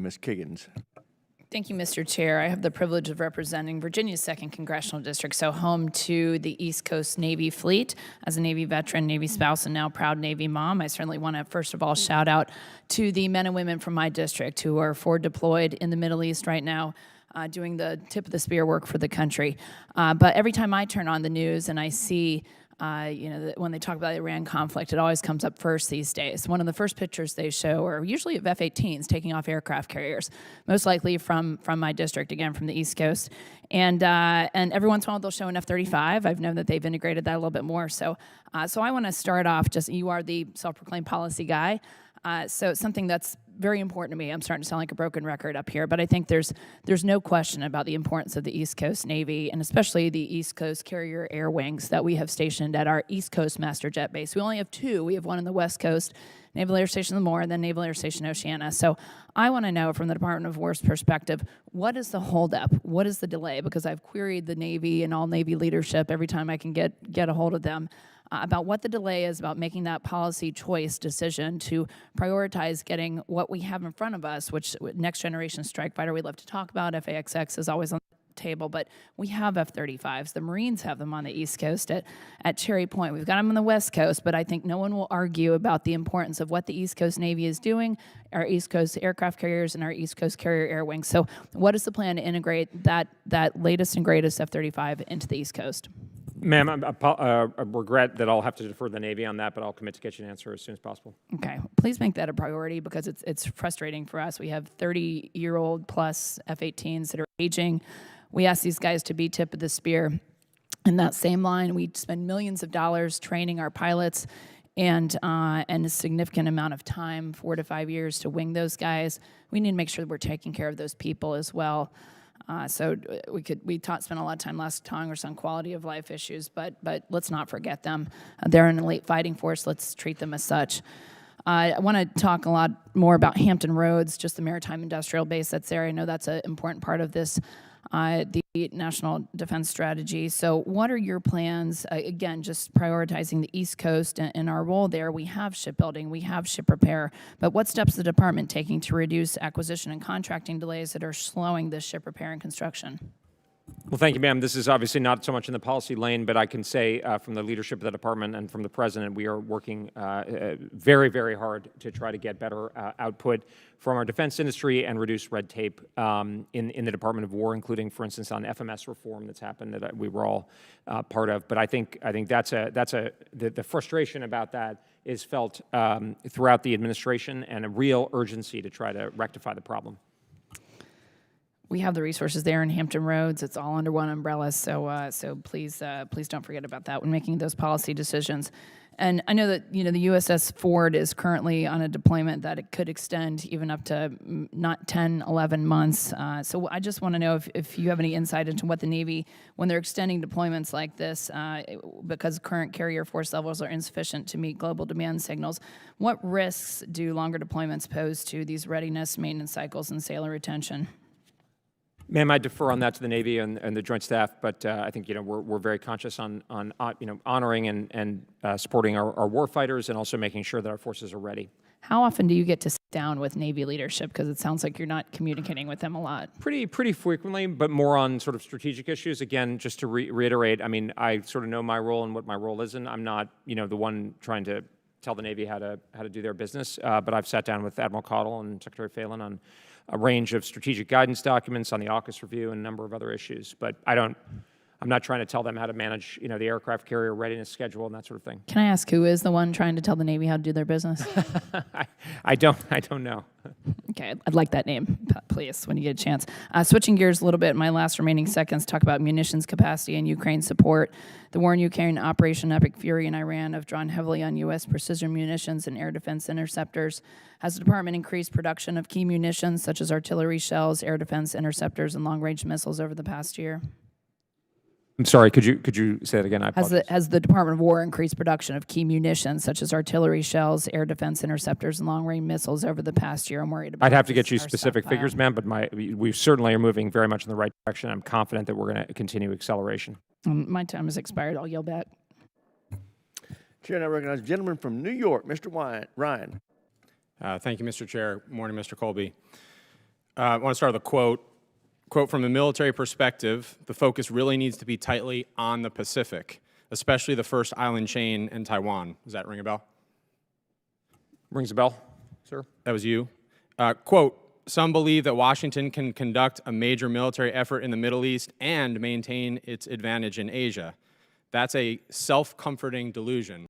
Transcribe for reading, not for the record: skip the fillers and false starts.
Ms. Kiggans. Thank you, Mr. Chair. I have the privilege of representing Virginia's 2nd Congressional District, so home to the East Coast Navy fleet. As a Navy veteran, Navy spouse, and now proud Navy mom, I certainly want to, first of all, shout out to the men and women from my district who are forward deployed in the Middle East right now, doing the tip of the spear work for the country. But every time I turn on the news and I see when they talk about the Iran conflict, it always comes up first these days. One of the first pictures they show are usually of F-18s taking off aircraft carriers, most likely from my district, again, from the East Coast. And every once in a while they'll show an F-35. I've known that they've integrated that a little bit more. So I want to start off you are the self-proclaimed policy guy. So something that's very important to me. I'm starting to sound like a broken record up here, but I think there's no question about the importance of the East Coast Navy, and especially the East Coast Carrier Air Wings that we have stationed at our East Coast Master Jet Base. We only have 2. We have one on the West Coast, Naval Air Station Lemoore, and then Naval Air Station Oceana. So I want to know from the Department of War's perspective, what is the holdup? What is the delay? Because I've queried the Navy and all Navy leadership every time I can get a hold of them about what the delay is about making that policy choice decision to prioritize getting what we have in front of us, which next generation strike fighter we love to talk about. FAXX is always on the table, but we have F-35s. The Marines have them on the East Coast at Cherry Point. We've got them on the West Coast, but I think no one will argue about the importance of what the East Coast Navy is doing, our East Coast aircraft carriers and our East Coast Carrier Air Wings. So what is the plan to integrate that latest and greatest F-35 into the East Coast? Ma'am, I regret that I'll have to defer the Navy on that, but I'll commit to get you an answer as soon as possible. Okay. Please make that a priority because it's frustrating for us. We have 30-year-old plus F-18s that are aging. We ask these guys to be tip of the spear. In that same line, we spend millions of dollars training our pilots and a significant amount of time, 4 to 5 years, to wing those guys. We need to make sure that we're taking care of those people as well. So we spent a lot of time last Congress on quality of life issues, but let's not forget them. They're an elite fighting force. Let's treat them as such. I want to talk a lot more about Hampton Roads, just the maritime industrial base that's there. I know that's an important part of this, the National Defense Strategy. So what are your plans? Again, just prioritizing the East Coast and our role there. We have shipbuilding, we have ship repair, but what steps is the department taking to reduce acquisition and contracting delays that are slowing this ship repair and construction? Well, thank you, ma'am. This is obviously not so much in the policy lane, but I can say from the leadership of the department and from the president, we are working very, very hard to try to get better output from our defense industry and reduce red tape in the Department of War, including, for instance, on FMS reform that's happened that we were all part of. But I think the frustration about that is felt throughout the administration and a real urgency to try to rectify the problem. We have the resources there in Hampton Roads. It's all under one umbrella, so please don't forget about that when making those policy decisions. And I know that the USS Ford is currently on a deployment that it could extend even up to not 10, 11 months. So I just want to know if you have any insight into what the Navy, when they're extending deployments like this, because current carrier force levels are insufficient to meet global demand signals, what risks do longer deployments pose to these readiness, maintenance cycles, and sailor retention? Ma'am, I defer on that to the Navy and the Joint Staff, but I think we're very conscious on honoring and supporting our war fighters and also making sure that our forces are ready. How often do you get to sit down with Navy leadership? Because it sounds like you're not communicating with them a lot. Pretty frequently, but more on sort of strategic issues. Again, just to reiterate, I mean, I sort of know my role and what my role is, and I'm not the one trying to tell the Navy how to do their business. But I've sat down with Admiral Cottle and Secretary Phelan on a range of strategic guidance documents, on the AUKUS review, and a number of other issues. But I'm not trying to tell them how to manage, the aircraft carrier readiness schedule and that sort of thing. Can I ask who is the one trying to tell the Navy how to do their business? I don't know. Okay, I'd like that name, please, when you get a chance. Switching gears a little bit in my last remaining seconds, talk about munitions capacity and Ukraine support. The war in Ukraine, Operation Epic Fury in Iran have drawn heavily on U.S. precision munitions and air defense interceptors. Has the department increased production of key munitions such as artillery shells, air defense interceptors, and long-range missiles over the past year? I'm sorry, could you say that again? I apologize. Has the Department of War increased production of key munitions such as artillery shells, air defense interceptors, and long-range missiles over the past year? I'm worried about. I'd have to get you specific figures, ma'am, but we certainly are moving very much in the right direction. I'm confident that we're going to continue acceleration. My time has expired. I'll yield back. Chair, now recognize the gentleman from New York, Mr. Ryan. Thank you, Mr. Chair. Morning, Mr. Colby. I want to start with a quote. Quote, from a military perspective, the focus really needs to be tightly on the Pacific, especially the first island chain in Taiwan. Does that ring a bell? Rings a bell, sir? That was you. Quote, some believe that Washington can conduct a major military effort in the Middle East and maintain its advantage in Asia. That's a self-comforting delusion.